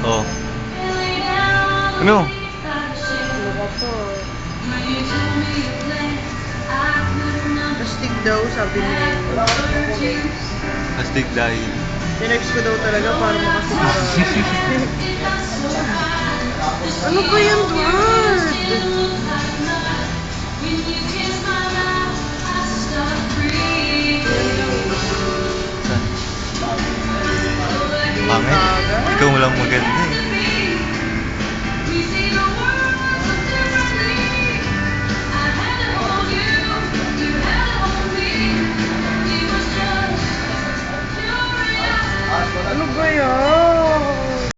Oh. Ano? Luka to. Astig daw, sabi ni Enyo. Astig dahil. Tinext ko daw talaga para makasigurado. Ano ba yan, Brad? Pangit. Ikaw mo lang maganda eh.